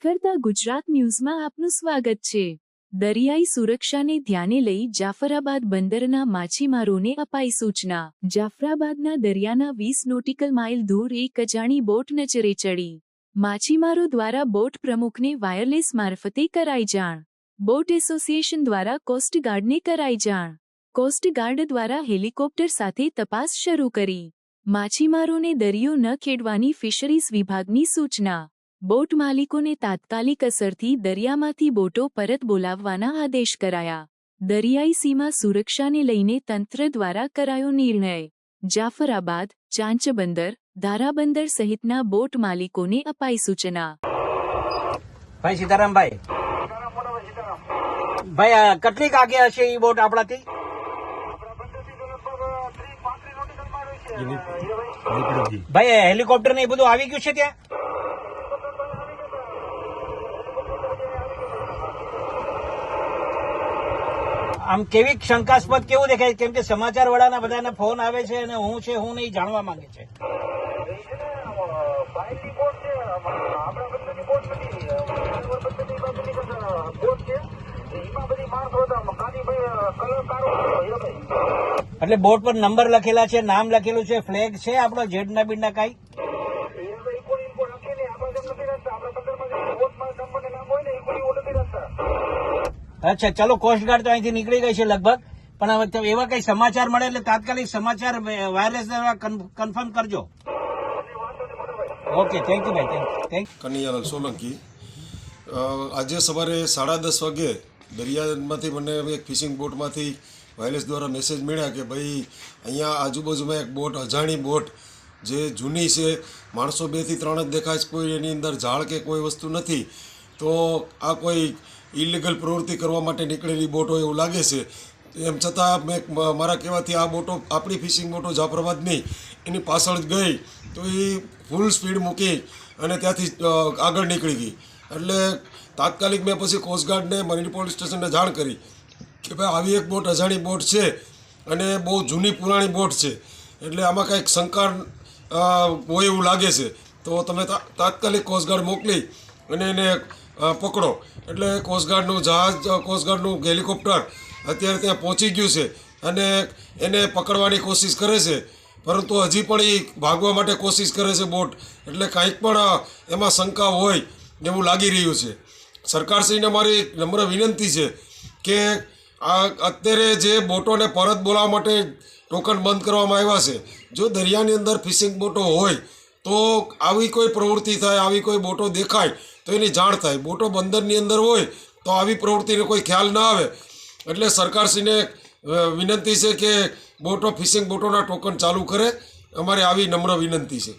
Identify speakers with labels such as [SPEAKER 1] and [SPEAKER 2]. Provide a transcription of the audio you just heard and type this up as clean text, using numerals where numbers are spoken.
[SPEAKER 1] નીકળતા ગુજરાત ન્યૂઝમાં આપનું સ્વાગત છે। દરિયાઈ સુરક્ષાને ધ્યાને લઈ જાફરાબાદ બંદરના માછીમારોને અપાઈ સૂચના। જાફરાબાદના દરિયાના 20 નોટિકલ માઇલ દૂર એક અજાણી બોટ નજરે ચડી। માછીમારો દ્વારા બોટ પ્રમુખને વાયરલેસ મારફતે કરાઈ જાણ। બોટ એસોસિએશન દ્વારા કોસ્ટગાર્ડને કરાઈ જાણ। કોસ્ટગાર્ડ દ્વારા હેલિકોપ્ટર સાથે તપાસ શરૂ કરી। માછીમારોને દરિયો ન ખેડવાની ફિશરીઝ વિભાગની સૂચના। બોટ માલિકોને તાત્કાલિક અસરથી દરિયામાંથી બોટો પરત બોલાવવાના આદેશ કરાયા। દરિયાઈ સીમા સુરક્ષાને લઈને તંત્ર દ્વારા કરાયો નિર્ણય। જાફરાબાદ, ચાંચબંદર, ધારાબંદર સહિતના બોટ માલિકોને અપાઈ સૂચના।
[SPEAKER 2] ભાઈ સીતારામભાઈ ભાઈ કેટલીક આગે હશે એ બોટ આપણાથી? ભાઈ હેલિકોપ્ટર ને એ બધું આવી ગયું છે ત્યાં? આમ કેવી શંકાસ્પદ કેવું દેખાય? કેમ કે સમાચાર વાળાના બધાના ફોન આવે છે અને હું છે હું નહીં જાણવા માંગે છે। એટલે બોર્ડ પર નંબર લખેલા છે, નામ લખેલું છે, ફ્લેગ છે આપણો જેડના બીડના કાંઈ? અચ્છા, ચલો કોસ્ટગાર્ડ તો અહીંથી નીકળી ગઈ છે લગભગ, પણ હવે એવા કઈ સમાચાર મળે એટલે તાત્કાલિક સમાચાર વાયરલેસ દ્વારા કન્ફર્મ કરજો। ઓકે, થેન્ક યુ ભાઈ, થેન્ક યુ।
[SPEAKER 3] કનૈયાલાલ સોલંકી। આજે સવારે 10:30 વાગે દરિયામાંથી મને એક ફિશિંગ બોટમાંથી વાયરલેસ દ્વારા મેસેજ મળ્યા કે ભાઈ અહીંયા આજુબાજુમાં એક બોટ, અજાણી બોટ જે જૂની છે, માણસો 2 થી 3 જ દેખાય છે, કોઈ એની અંદર ઝાડ કે કોઈ વસ્તુ નથી, તો આ કોઈ ઇલીગલ પ્રવૃત્તિ કરવા માટે નીકળેલી બોટ હોય એવું લાગે છે। એમ છતાં મેં મારા કહેવાથી આ બોટો, આપણી ફિશિંગ બોટો જાફરાબાદની એની પાછળ જ ગઈ, તો એ ફૂલ સ્પીડ મૂકી અને ત્યાંથી આગળ નીકળી ગઈ। એટલે તાત્કાલિક મેં પછી કોસ્ટગાર્ડને, મરીન પોલીસ સ્ટેશનને જાણ કરી કે ભાઈ આવી એક બોટ, અજાણી બોટ છે અને બહુ જૂની પુરાણી બોટ છે, એટલે આમાં કંઈક શંકા હોય એવું લાગે છે, તો તમે તાત્કાલિક કોસ્ટગાર્ડ મોકલી અને એને પકડો। એટલે કોસ્ટગાર્ડનું જહાજ, કોસ્ટગાર્ડનું હેલિકોપ્ટર અત્યારે ત્યાં પહોંચી ગયું છે અને એને પકડવાની કોશિશ કરે છે, પરંતુ હજી પણ એ ભાગવા માટે કોશિશ કરે છે બોટ, એટલે કાંઈક પણ એમાં શંકા હોય એવું લાગી રહ્યું છે। સરકારશ્રીને મારી નમ્ર વિનંતી છે કે આ અત્યારે જે બોટોને પરત બોલાવવા માટે ટોકન બંધ કરવામાં આવ્યા છે, જો દરિયાની અંદર ફિશિંગ બોટો હોય તો આવી કોઈ પ્રવૃત્તિ થાય, આવી કોઈ બોટો દેખાય તો એની જાણ થાય। બોટો બંદરની અંદર હોય તો આવી પ્રવૃત્તિનો કોઈ ખ્યાલ ના આવે, એટલે સરકારશ્રીને વિનંતી છે કે બોટો, ફિશિંગ બોટોના ટોકન ચાલુ કરે, અમારી આવી નમ્ર વિનંતી છે।